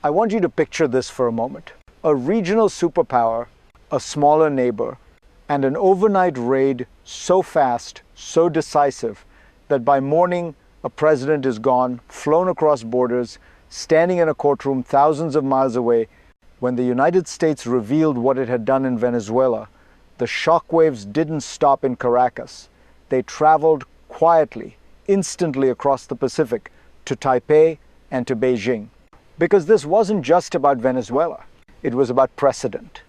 I want you to picture this for a moment. A regional superpower, a smaller neighbor, and an overnight raid so fast, so decisive, that by morning a president is gone, flown across borders, standing in a courtroom thousands of miles away. When the United States revealed what it had done in Venezuela, the shockwaves didn't stop in Caracas. They traveled quietly, instantly across the Pacific to Taipei and to Beijing. Because this wasn't just about Venezuela. It was about precedent,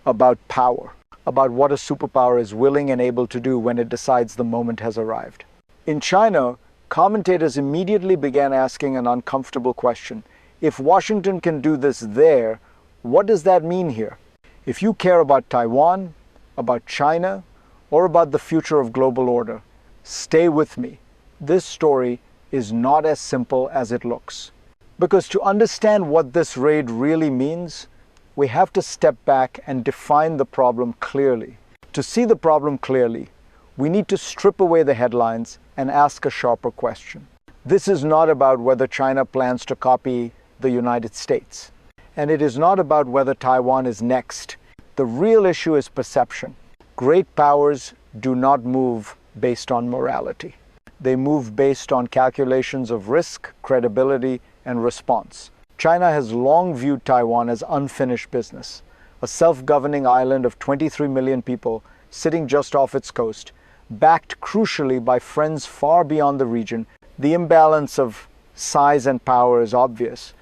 about power, about what a superpower is willing and able to do when it decides the moment has arrived. In China, commentators immediately began asking an uncomfortable question. If Washington can do this there, what does that mean here? If you care about Taiwan, about China, or about the future of global order, stay with me. This story is not as simple as it looks. Because to understand what this raid really means, we have to step back and define the problem clearly. To see the problem clearly, we need to strip away the headlines and ask a sharper question. This is not about whether China plans to copy the United States. And it is not about whether Taiwan is next. The real issue is perception. Great powers do not move based on morality. They move based on calculations of risk, credibility, and response. China has long viewed Taiwan as unfinished business, a self-governing island of 23 million people sitting just off its coast, backed crucially by friends far beyond the region. The imbalance of size and power is obvious,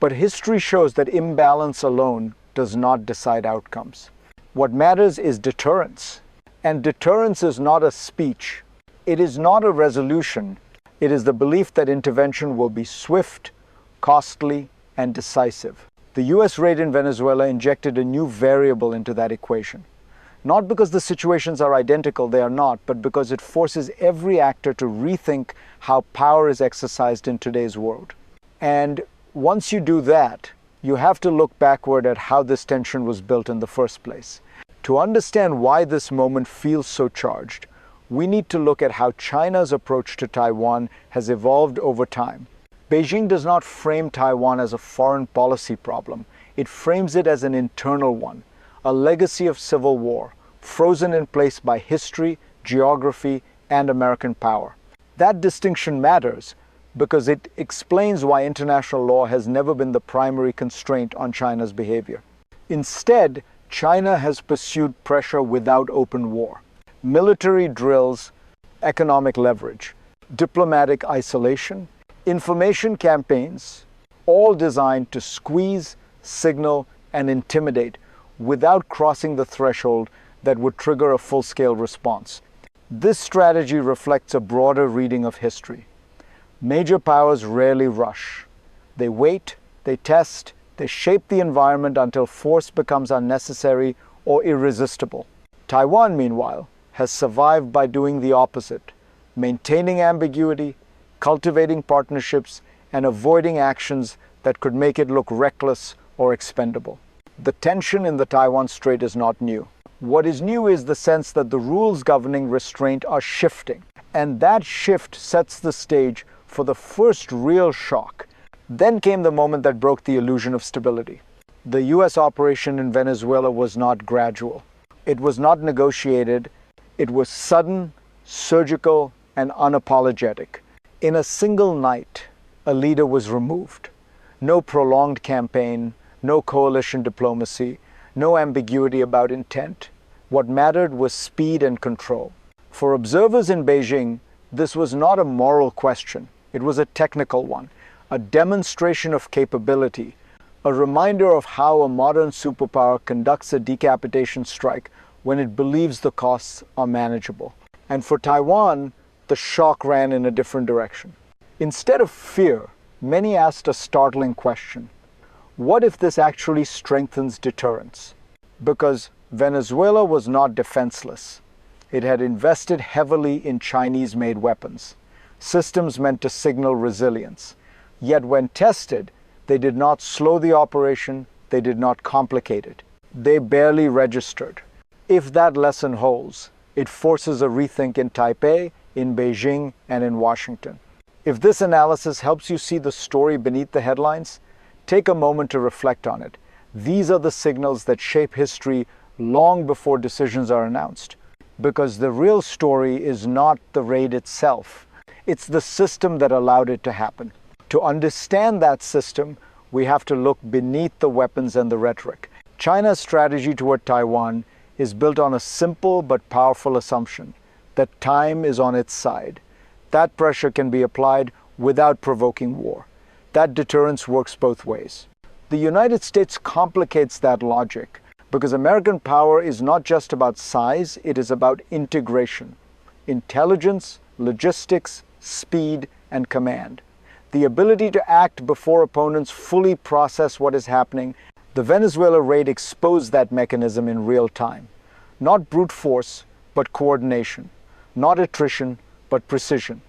but history shows that imbalance alone does not decide outcomes. What matters is deterrence, and deterrence is not a speech. It is not a resolution. It is the belief that intervention will be swift, costly, and decisive. The US raid in Venezuela injected a new variable into that equation. Not because the situations are identical, they are not, but because it forces every actor to rethink how power is exercised in today's world. And once you do that, you have to look backward at how this tension was built in the first place. To understand why this moment feels so charged, we need to look at how China's approach to Taiwan has evolved over time. Beijing does not frame Taiwan as a foreign policy problem. It frames it as an internal one, a legacy of civil war, frozen in place by history, geography, and American power. That distinction matters because it explains why international law has never been the primary constraint on China's behavior. Instead, China has pursued pressure without open war. Military drills, economic leverage, diplomatic isolation, information campaigns, all designed to squeeze, signal, and intimidate without crossing the threshold that would trigger a full-scale response. This strategy reflects a broader reading of history. Major powers rarely rush. They wait, they test, they shape the environment until force becomes unnecessary or irresistible. Taiwan, meanwhile, has survived by doing the opposite, maintaining ambiguity, cultivating partnerships, and avoiding actions that could make it look reckless or expendable. The tension in the Taiwan Strait is not new. What is new is the sense that the rules governing restraint are shifting, and that shift sets the stage for the first real shock. Then came the moment that broke the illusion of stability. The US operation in Venezuela was not gradual. It was not negotiated. It was sudden, surgical, and unapologetic. In a single night, a leader was removed. No prolonged campaign, no coalition diplomacy, no ambiguity about intent. What mattered was speed and control. For observers in Beijing, this was not a moral question. It was a technical one, a demonstration of capability, a reminder of how a modern superpower conducts a decapitation strike when it believes the costs are manageable. And for Taiwan, the shock ran in a different direction. Instead of fear, many asked a startling question. What if this actually strengthens deterrence? Because Venezuela was not defenseless. It had invested heavily in Chinese-made weapons, systems meant to signal resilience. Yet when tested, they did not slow the operation, they did not complicate it. They barely registered. If that lesson holds, it forces a rethink in Taipei, in Beijing, and in Washington. If this analysis helps you see the story beneath the headlines, Take a moment to reflect on it. These are the signals that shape history long before decisions are announced. Because the real story is not the raid itself. It's the system that allowed it to happen. To understand that system, we have to look beneath the weapons and the rhetoric. China's strategy toward Taiwan is built on a simple but powerful assumption that time is on its side. That pressure can be applied without provoking war. That deterrence works both ways. The United States complicates that logic because American power is not just about size, it is about integration. Intelligence, logistics, speed, and command. The ability to act before opponents fully process what is happening. The Venezuela raid exposed that mechanism in real time. Not brute force, but coordination. Not attrition, but precision.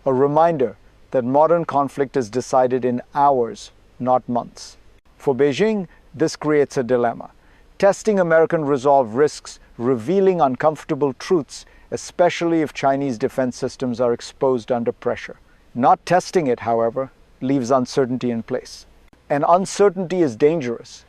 A reminder that modern conflict is decided in hours, not months. For Beijing, this creates a dilemma. Testing American resolve risks revealing uncomfortable truths, especially if Chinese defense systems are exposed under pressure. Not testing it, however, leaves uncertainty in place. And uncertainty is dangerous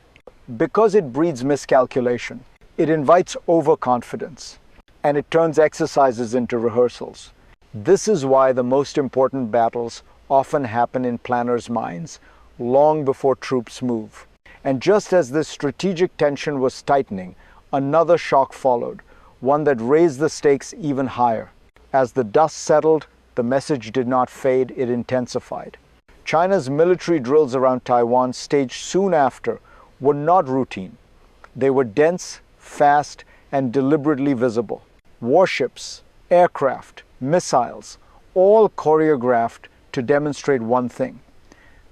because it breeds miscalculation. It invites overconfidence, and it turns exercises into rehearsals. This is why the most important battles often happen in planners' minds long before troops move. And just as this strategic tension was tightening, another shock followed, one that raised the stakes even higher. As the dust settled, the message did not fade, it intensified. China's military drills around Taiwan, staged soon after, were not routine. They were dense, fast, and deliberately visible. Warships, aircraft, missiles, all choreographed to demonstrate one thing: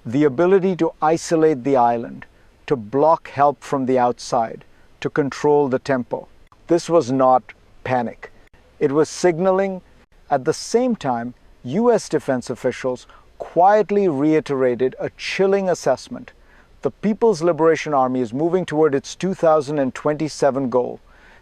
the ability to isolate the island, to block help from the outside, to control the tempo. This was not panic. It was signaling. At the same time, U.S. defense officials quietly reiterated a chilling assessment. The People's Liberation Army is moving toward its 2027 goal,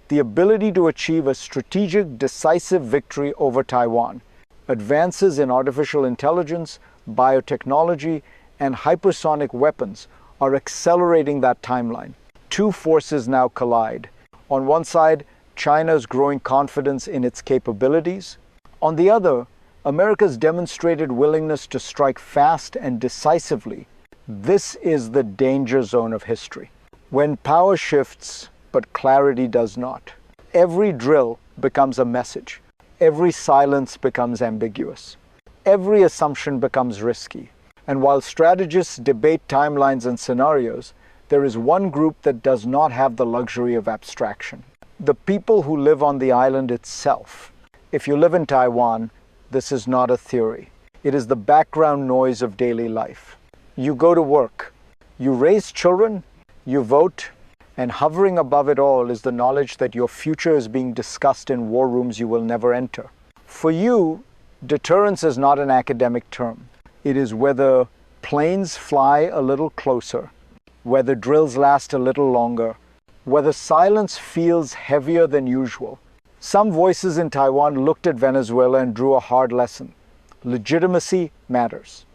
the ability to achieve a strategic, decisive victory over Taiwan. Advances in artificial intelligence, biotechnology, and hypersonic weapons are accelerating that timeline. Two forces now collide. On one side, China's growing confidence in its capabilities. On the other, America's demonstrated willingness to strike fast and decisively. This is the danger zone of history. When power shifts, but clarity does not. Every drill becomes a message. Every silence becomes ambiguous. Every assumption becomes risky. And while strategists debate timelines and scenarios, there is one group that does not have the luxury of abstraction. The people who live on the island itself. If you live in Taiwan, this is not a theory. It is the background noise of daily life. You go to work, you raise children, you vote, and hovering above it all is the knowledge that your future is being discussed in war rooms you will never enter. For you, deterrence is not an academic term. It is whether planes fly a little closer, whether drills last a little longer, whether silence feels heavier than usual. Some voices in Taiwan looked at Venezuela and drew a hard lesson. Legitimacy matters.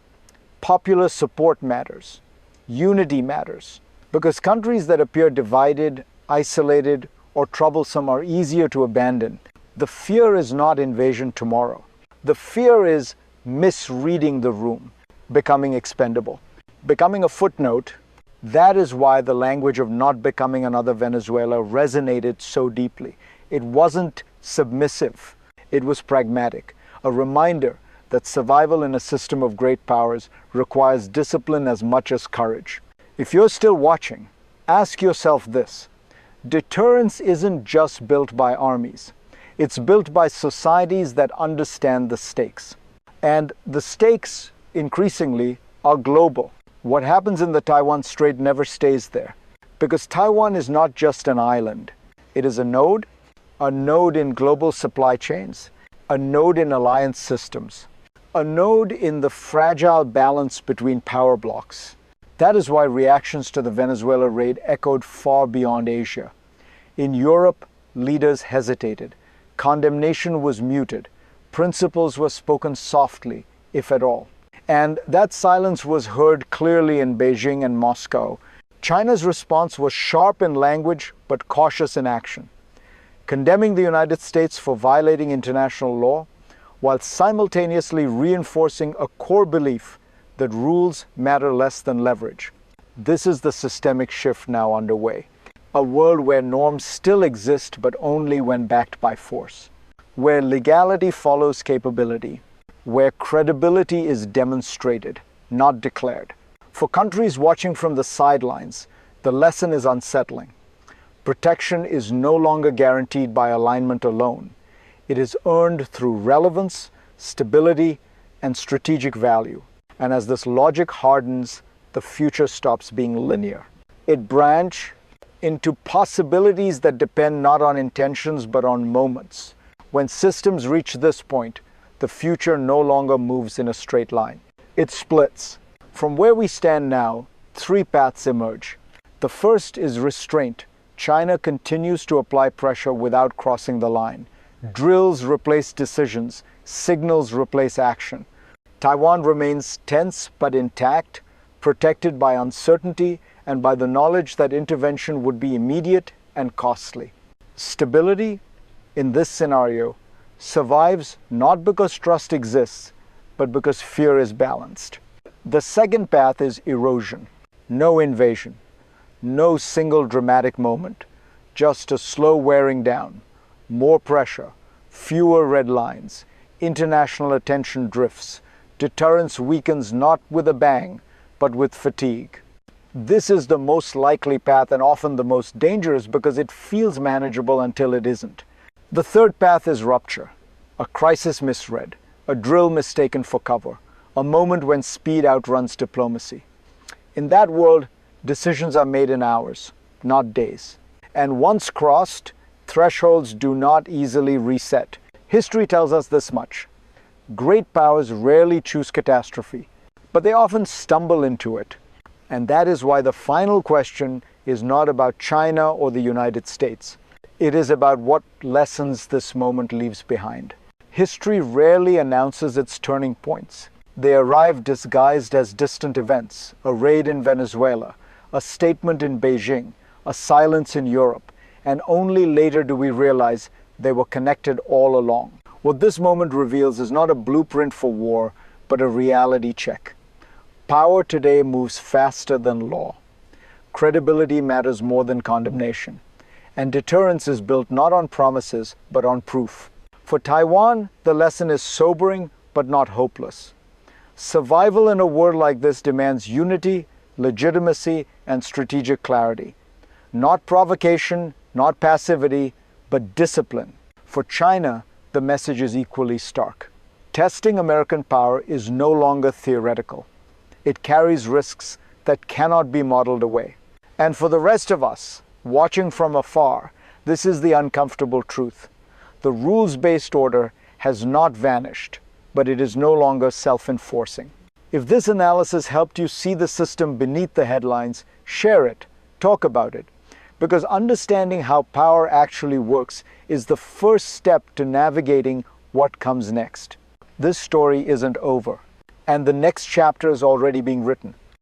Popular support matters. Unity matters. Because countries that appear divided, isolated, or troublesome are easier to abandon. The fear is not invasion tomorrow. The fear is misreading the room, becoming expendable, becoming a footnote. That is why the language of not becoming another Venezuela resonated so deeply. It wasn't submissive. It was pragmatic, a reminder that survival in a system of great powers requires discipline as much as courage. If you're still watching, ask yourself this. Deterrence isn't just built by armies. It's built by societies that understand the stakes. And the stakes, increasingly, are global. What happens in the Taiwan Strait never stays there. Because Taiwan is not just an island. It is a node in global supply chains, a node in alliance systems, a node in the fragile balance between power blocks. That is why reactions to the Venezuela raid echoed far beyond Asia. In Europe, leaders hesitated. Condemnation was muted. Principles were spoken softly, if at all. And that silence was heard clearly in Beijing and Moscow. China's response was sharp in language but cautious in action, condemning the United States for violating international law, while simultaneously reinforcing a core belief that rules matter less than leverage. This is the systemic shift now underway. A world where norms still exist but only when backed by force, where legality follows capability, where credibility is demonstrated, not declared. For countries watching from the sidelines, the lesson is unsettling. Protection is no longer guaranteed by alignment alone. It is earned through relevance, stability, and strategic value. And as this logic hardens, the future stops being linear. It branches into possibilities that depend not on intentions but on moments. When systems reach this point, the future no longer moves in a straight line. It splits. From where we stand now, three paths emerge. The first is restraint. China continues to apply pressure without crossing the line. Drills replace decisions, signals replace action. Taiwan remains tense but intact, protected by uncertainty and by the knowledge that intervention would be immediate and costly. Stability, in this scenario, survives not because trust exists, but because fear is balanced. The second path is erosion. No invasion, no single dramatic moment, just a slow wearing down, more pressure, fewer red lines, international attention drifts. Deterrence weakens not with a bang, but with fatigue. This is the most likely path and often the most dangerous because it feels manageable until it isn't. The third path is rupture, a crisis misread, a drill mistaken for cover, a moment when speed outruns diplomacy. In that world, decisions are made in hours, not days. And once crossed, thresholds do not easily reset. History tells us this much. Great powers rarely choose catastrophe, but they often stumble into it. And that is why the final question is not about China or the United States. It is about what lessons this moment leaves behind. History rarely announces its turning points. They arrive disguised as distant events, a raid in Venezuela, a statement in Beijing, a silence in Europe, and only later do we realize they were connected all along. What this moment reveals is not a blueprint for war, but a reality check. Power today moves faster than law. Credibility matters more than condemnation. And deterrence is built not on promises, but on proof. For Taiwan, the lesson is sobering, but not hopeless. Survival in a world like this demands unity, legitimacy, and strategic clarity. Not provocation, not passivity, but discipline. For China, the message is equally stark. Testing American power is no longer theoretical. It carries risks that cannot be modeled away. And for the rest of us, watching from afar, this is the uncomfortable truth. The rules-based order has not vanished, but it is no longer self-enforcing. If this analysis helped you see the system beneath the headlines, share it, talk about it. Because understanding how power actually works is the first step to navigating what comes next. This story isn't over, and the next chapter is already being written.